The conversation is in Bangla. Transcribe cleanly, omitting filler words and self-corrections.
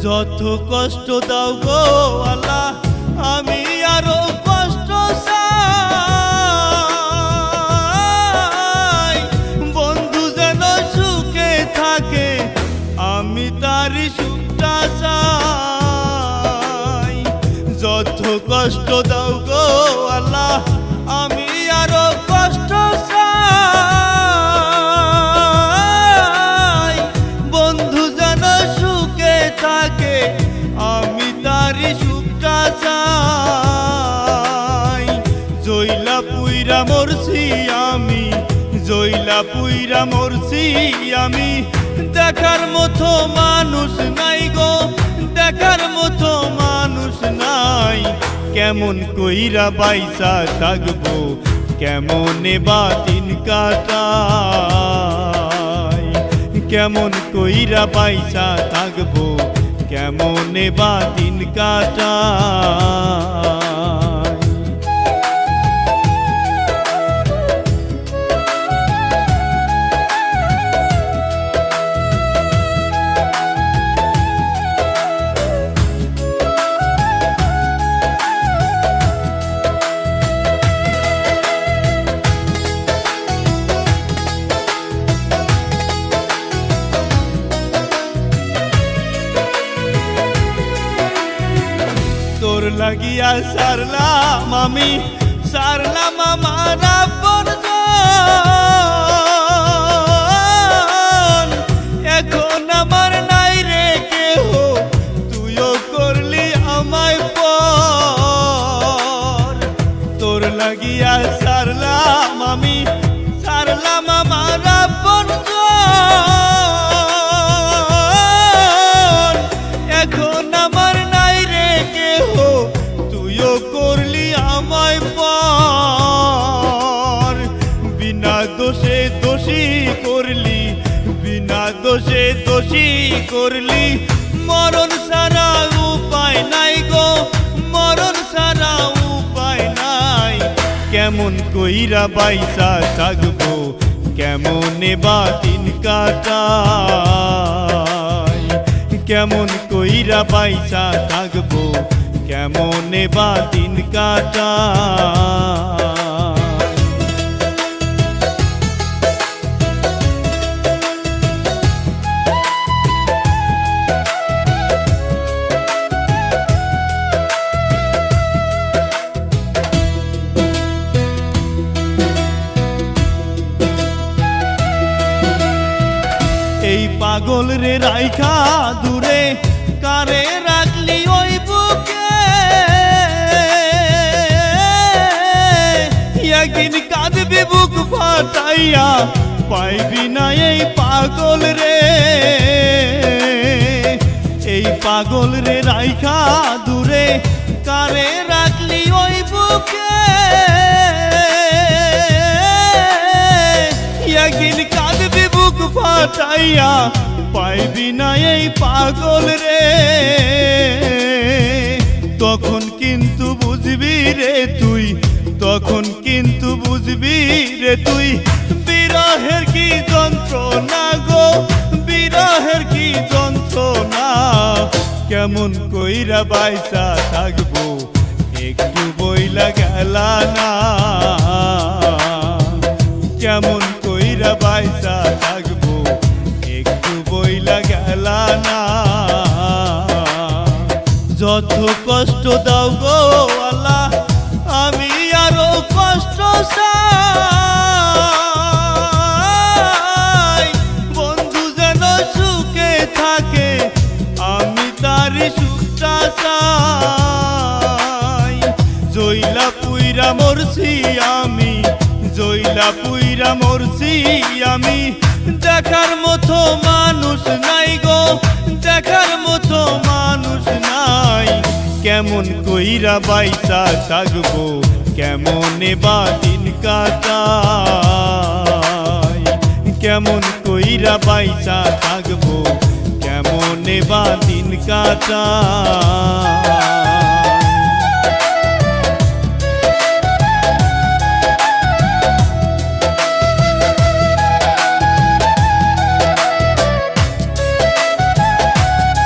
যত কষ্ট দাও গো আল্লাহ, আমি আরো কষ্ট চাই। বন্ধু যেন সুখে থাকে, আমি তারই সুখটা চাই। যত কষ্ট দাও গো আল্লাহ, আমি আরো কষ্ট চাই। বন্ধু যেন সুখে থাকে, আমি তারই সুখটা চাই। জইলা পুইরা মরছি আমি, জইলা পুইরা মরছি আমি। দেখার মতো মানুষ নাই গো, দেখার মতো মানুষ নাই। কেমন কইরা বাইসা থাকবো, কেমনে বা দিন কাটাই। কেমন কইরা বাইসা থাকবো, কেমনে বা দিন কাটাই। তোর লাগিয়া সারলাম আমি, সারলাম আমার আপনজন। এখন আমার নাই রে কেহ, তুইও করলি আমায় পর। তোর লাগিয়া সারলাম আমি, সারলাম আমার আপনজন। এখন আমার নাই রে কেহ, তুইও করলি আমায় পর। বিনা দোষে দোষী করলি, বিনা দোষে দোষী করলি। মরণ ছাড়া উপায় নাই গো, মরণ ছাড়া উপায় নাই। কেমন কইরা বাইসা থাকবো, কেমনে বা দিন কাটাই। কেমন কইরা বাইসা থাকবো, কেমনে বা দিন কাটাই। এই পাগল রে রাইখা দূরে, কারে রাখলি ওই বুকে। একদিন কাঁদবি বুক ফাটাইয়া, পাইবি না এই পাগল রে। এই পাগল রে রাইখা দূরে, কারে রাখলি ওই বুকে। একদিন কাঁদবি বুক ফাটাইয়া, পাইবি না এই পাগল রে। তখন কিন্তু বুঝবি রে তুই, তখন কিন্তু বুঝবি রে তুই। বিরহের কি যন্ত্রণা গো, বিরহের কি যন্ত্রণা। কেমন কইরা বাইসা থাকবো, একটু বইলা গেলা না। কেমন কইরা বাইসা থাকবো, একটু বইলা গেলা না। যত কষ্ট দাও গো আল্লাহ, আমি আরো কষ্ট চাই। বন্ধু যেন সুখে থাকে, আমি তারই সুখটা চাই। জইলা পুইরা মরছি আমি, জইলা পুইরা মরছি আমি। দেখার মতো মানুষ নাই গো, দেখার মতো মানুষ নাই। কেমন কইরা বাইসা থাকবো, কেমনে বা দিন কাটাই। কেমন কইরা বাইসা থাকবো, কেমনে বা দিন কাটাই।